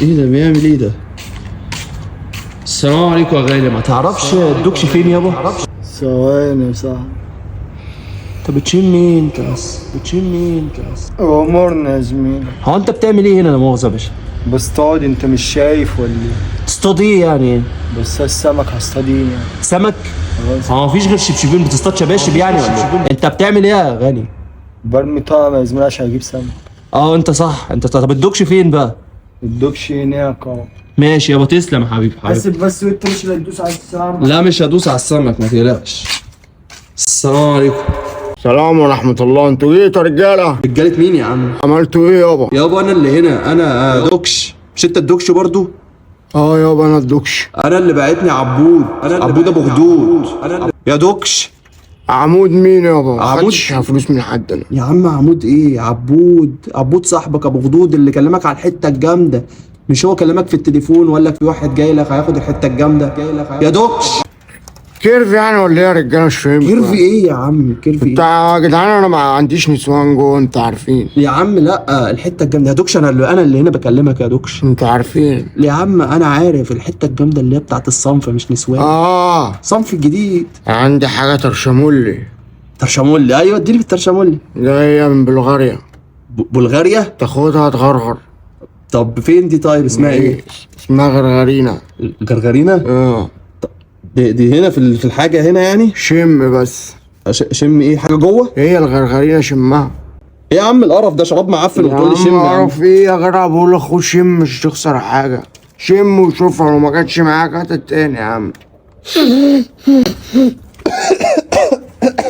ايه ده بيعمل ايه ده؟ السلام عليكم يا غالي، ما تعرفش الدكش فين يابا؟ ثواني صح. انت بتشم مين انت بس؟ بتشم مين انت بس؟ امورنا يا زميلي. هو انت بتعمل ايه هنا لا مؤاخذة يا باشا؟ بصطاد، انت مش شايف ولا ايه؟ تصطاد ايه يعني؟ بس السمك هصطادين يعني. سمك؟ خلاص. هو مفيش غير شبشبين بتصطاد شباشب يعني ولا ايه؟ انت بتعمل ايه يا غالي؟ برمي طعم يا زميلي عشان اجيب سمك. اه انت صح، انت طب الدكش فين بقى؟ الدكش هناك اهو. ماشي يابا، تسلم يا حبيبي. حاسب بس وانت مش اللي هتدوس على السمك. لا مش هدوس على السمك ما تقلقش. السلام عليكم. سلام ورحمة الله. انتوا ايه يا رجالة؟ رجالة مين يا عم؟ عملتوا ايه يابا؟ يابا انا اللي هنا، انا دكش. مش انت الدكش برضو؟ اه يابا انا الدكش. انا اللي بعتني عبود، عبود ابو خدود. يا دكش. عمود مين يابا؟ عمود؟ محدش فلوس من حد انا. يا عم عمود ايه؟ عبود، عبود صاحبك ابو خدود اللي كلمك على الحته الجامده. مش هو كلمك في التليفون ولا في واحد جاي لك هياخد الحته الجامده؟ يا دكش. كيرف يعني ولا ايه يا رجالة؟ مش فاهم. كيرف ايه يا عم؟ كيرف ايه؟ بتاع يا جدعان انا ما عنديش نسوان جوه، انت عارفين. يا عم لا، الحته الجامده يا دكش. انا اللي هنا بكلمك يا دكش. انت عارفين. يا عم انا عارف الحته الجامده اللي هي بتاعت الصنف مش نسوان. صنف الجديد. عندي حاجة ترشمولي. ترشمولي؟ ايوه اديني في الترشمولي. جاية من بلغاريا. بلغاريا؟ تاخدها تغرغر. طب فين دي؟ طيب اسمها ايه؟ اسمها غرغرينة. غرغرينة؟ اه. دي هنا في الحاجه هنا يعني؟ شم بس. شم ايه؟ حاجه جوه؟ هي الغرغرينة شمها. ايه يا عم القرف ده؟ شراب معفن وتقول لي شم؟ اعرف ايه يا جدع؟ بقول لك خد شم مش تخسر حاجة. شم وشوفها، لو ما جاتش معاك هات التاني يا عم.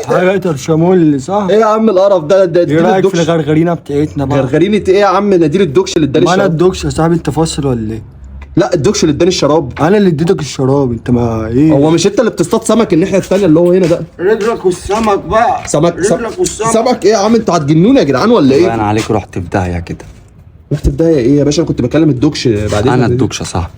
حاجة ترشمولي صح؟ ايه يا عم القرف ده؟ ايه رايك في الغرغرينة بتاعتنا بقى؟ غرغرينة ايه يا عم؟ ناديل الدكش اللي اداني ما انا الشراب. الدكش يا صاحبي، انت فاصل ولا ايه؟ لا الدكش اللي اداني الشراب. انا اللي اديتك الشراب، انت ما ايه؟ هو مش انت اللي بتصطاد سمك الناحيه الثانيه اللي هو هنا ده؟ رجلك والسمك بقى. رجلك والسمك. سمك ايه يا عم؟ انتوا هتجنوني يا جدعان ولا ايه؟ انا عليك رحت في داهيه كده. رحت في داهيه ايه يا باشا؟ انا كنت بكلم الدكش بعدين. انا الدكش يا صاحبي.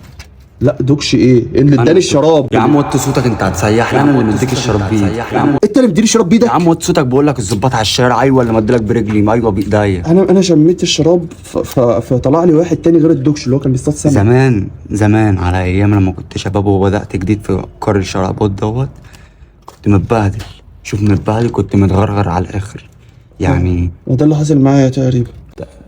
لا دوكش ايه اللي اداني الشراب؟ يا عم وطي صوتك، انت هتسيحني. انا اللي مديك الشراب بايدي يا عم. انت اللي مديني الشراب بايدك؟ يا عم وطي صوتك، بقول لك الظباط على الشارع. ايوه اللي مديلك برجلي؟ ايوه بايديا. انا شميت الشراب فطلع لي واحد تاني غير الدكش اللي هو كان بيصطاد سمك. زمان على ايام لما كنت شباب وبدات جديد في كار الشرابات دوت، كنت متبهدل. شوف متبهدل، كنت متغرغر على الاخر يعني. وده اللي حصل معايا تقريبا.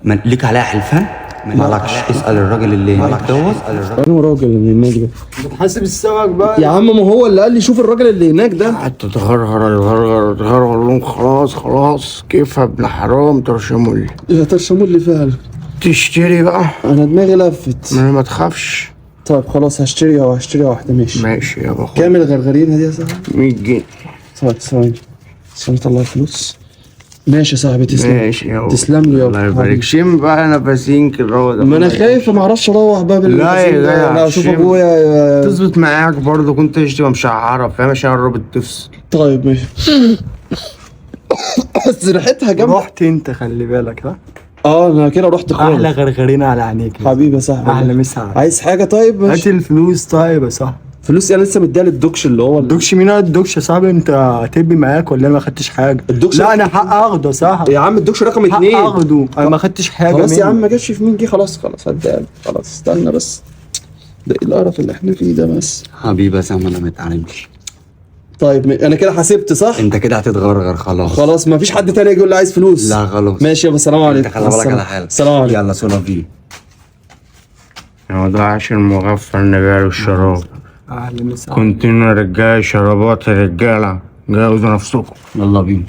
ليك عليها حلفان؟ مالكش. اسال الراجل اللي هناك دوت. انا راجل اللي هناك ده. بتحاسب السمك بقى يا عم ما هو اللي قال لي شوف الراجل اللي هناك ده. قعدت تغرغر لهم. خلاص كيف يا ابن حرام ترشمولي. يا ترشمولي فعلا. تشتري بقى. انا دماغي لفت. ما تخافش. طيب خلاص هشتري واحده. ماشي يابا. خد. كام الغرغرين دي يا صاحبي؟ 100 جنيه. طيب ثواني اطلع الفلوس. ماشي يا صاحبي تسلم. ماشي يابا. تسلم لي يابا. الله يبارك. شم بقى نفسين كده. ما انا خايف ما اعرفش اروح بقى لا يا جدع، انا اشوف شم. ابويا. تظبط معاك برضه، كنت تبقى مشعره فاهم عشان قربت تفصل. طيب ماشي. بس ريحتها جامده. رحت انت خلي بالك ها. انا كده رحت خالص. احلى غرغرينة على عينيك حبيبي يا صاحبي. احلى مسا. عايز حاجه؟ طيب هات ماشي. الفلوس طيب يا صاحبي. فلوس انا لسه مديها للدكش اللي هو الدكش مين؟ الدكش يا صاحبي. انت هتبي معاك ولا انا ما خدتش حاجه؟ الدكش لا انا حق اخده يا صاحبي. يا عم الدكش رقم حق 2. اخده، انا ما خدتش حاجه خلاص يا منه. عم ما جاش في 100 جنيه. خلاص هديها. خلاص استنى بس. ده ايه القرف اللي احنا فيه ده بس؟ حبيبي يا سام انا ما اتعلمش. طيب انا كده حسبت صح؟ انت كده هتتغرغر خلاص. ما فيش حد تاني يقول لي عايز فلوس. لا خلاص. ماشي يابا السلام عليكم. انت خلي بالك على حالك. السلام عليكم. يلا سولا فيه. هو ده عشان مغفل نبيع الشراب. اهلا مسا. كنتوا رجاله شرابات يا رجاله. جوزوا نفسكم. يلا بينا.